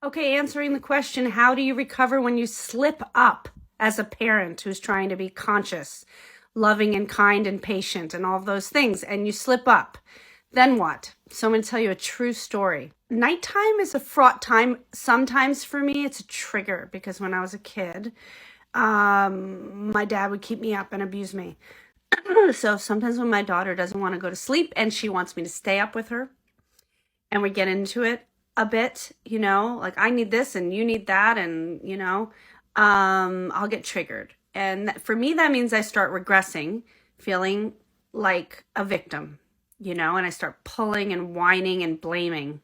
Okay, answering the question, how do you recover when you slip up as a parent who's trying to be conscious, loving and kind and patient and all of those things, and you slip up? Then what? So I'm going to tell you a true story. Nighttime is a fraught time. Sometimes for me, it's a trigger because when I was a kid, my dad would keep me up and abuse me. So sometimes when my daughter doesn't want to go to sleep and she wants me to stay up with her and we get into it a bit, like I need this and you need that, and I'll get triggered. And for me, that means I start regressing, feeling like a victim, and I start pulling and whining and blaming.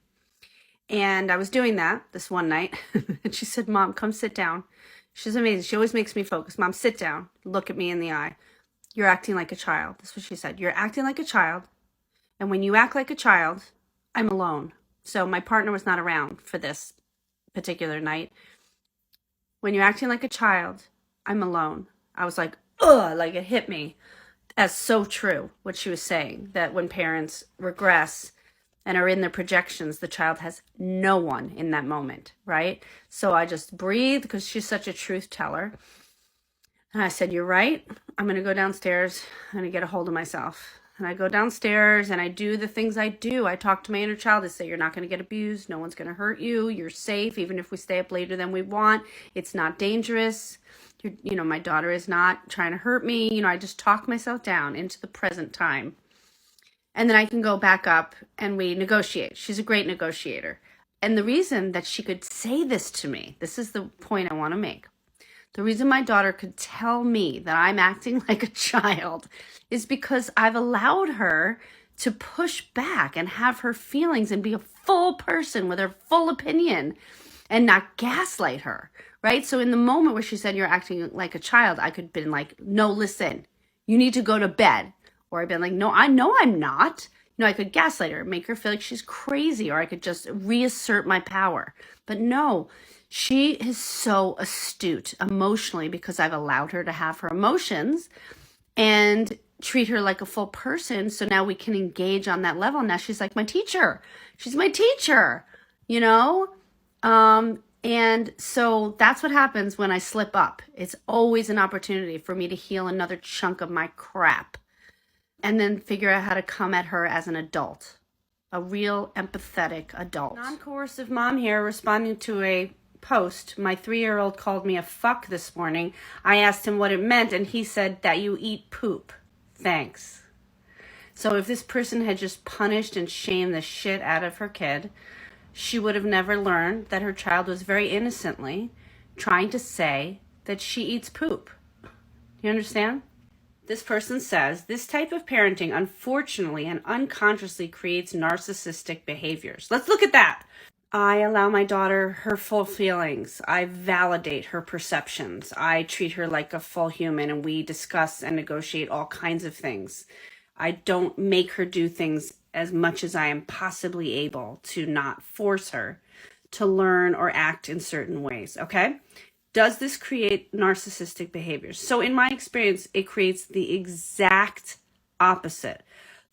And I was doing that this one night, and she said, "Mom, come sit down." She's amazing. She always makes me focus. "Mom, sit down. Look at me in the eye. You're acting like a child." That's what she said. "You're acting like a child. And when you act like a child, I'm alone." So my partner was not around for this particular night. "When you're acting like a child, I'm alone." I was like, ugh, like it hit me as so true what she was saying, that when parents regress and are in their projections, the child has no one in that moment, right? So I just breathed because she's such a truth teller. And I said, "You're right. I'm going to go downstairs. I'm going to get a hold of myself." And I go downstairs and I do the things I do. I talk to my inner child. I say, "You're not going to get abused. No one's going to hurt you. You're safe. Even if we stay up later than we want, it's not dangerous. My daughter is not trying to hurt me." I just talk myself down into the present time. And then I can go back up and we negotiate. She's a great negotiator. And the reason that she could say this to me, this is the point I want to make. The reason my daughter could tell me that I'm acting like a child is because I've allowed her to push back and have her feelings and be a full person with her full opinion and not gaslight her, right? So in the moment where she said, "You're acting like a child," I could have been like, "No, listen, you need to go to bed." Or I've been like, "No, I know I'm not." I could gaslight her, make her feel like she's crazy, or I could just reassert my power. But no, she is so astute emotionally because I've allowed her to have her emotions and treat her like a full person. So now we can engage on that level. Now she's like my teacher. She's my teacher, and so that's what happens when I slip up. It's always an opportunity for me to heal another chunk of my crap and then figure out how to come at her as an adult, a real empathetic adult. Non-coercive mom here, responding to a post. My 3-year-old called me a fuck this morning. I asked him what it meant, and he said, "That you eat poop. Thanks." So if this person had just punished and shamed the shit out of her kid, she would have never learned that her child was very innocently trying to say that she eats poop. You understand? This person says, "This type of parenting unfortunately and unconsciously creates narcissistic behaviors." Let's look at that. I allow my daughter her full feelings. I validate her perceptions. I treat her like a full human, and we discuss and negotiate all kinds of things. I don't make her do things as much as I am possibly able to not force her to learn or act in certain ways, okay? Does this create narcissistic behaviors? So in my experience, it creates the exact opposite.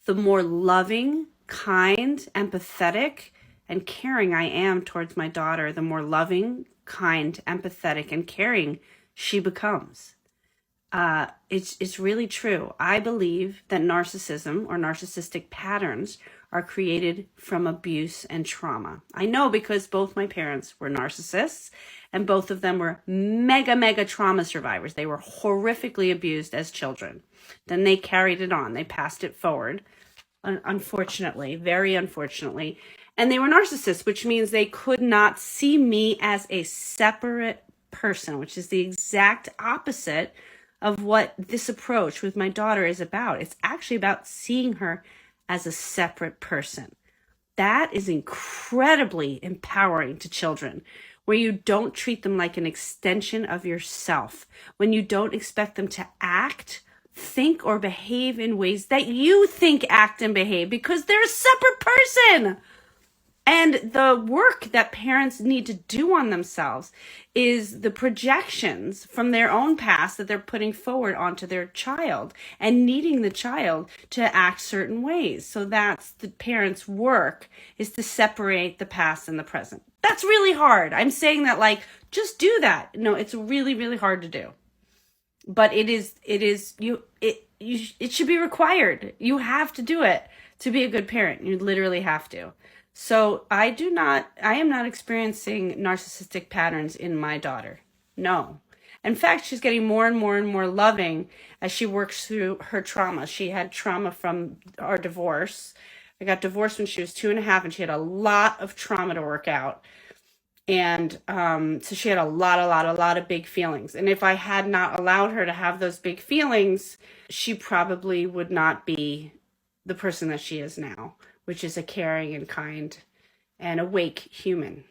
The more loving, kind, empathetic, and caring I am towards my daughter, the more loving, kind, empathetic, and caring she becomes. It's really true. I believe that narcissism or narcissistic patterns are created from abuse and trauma. I know because both my parents were narcissists, and both of them were mega trauma survivors. They were horrifically abused as children. Then they carried it on. They passed it forward, unfortunately, very unfortunately. And they were narcissists, which means they could not see me as a separate person, which is the exact opposite of what this approach with my daughter is about. It's actually about seeing her as a separate person. That is incredibly empowering to children, where you don't treat them like an extension of yourself, when you don't expect them to act, think, or behave in ways that you think, act, and behave, because they're a separate person. And the work that parents need to do on themselves is the projections from their own past that they're putting forward onto their child and needing the child to act certain ways. So that's the parents' work, is to separate the past and the present. That's really hard. I'm saying that like, just do that. No, it's really, really hard to do. But it should be required. You have to do it to be a good parent. You literally have to. So I am not experiencing narcissistic patterns in my daughter. No. In fact, she's getting more and more and more loving as she works through her trauma. She had trauma from our divorce. I got divorced when she was 2.5, and she had a lot of trauma to work out. And so she had a lot of big feelings. And if I had not allowed her to have those big feelings, she probably would not be the person that she is now, which is a caring and kind and awake human.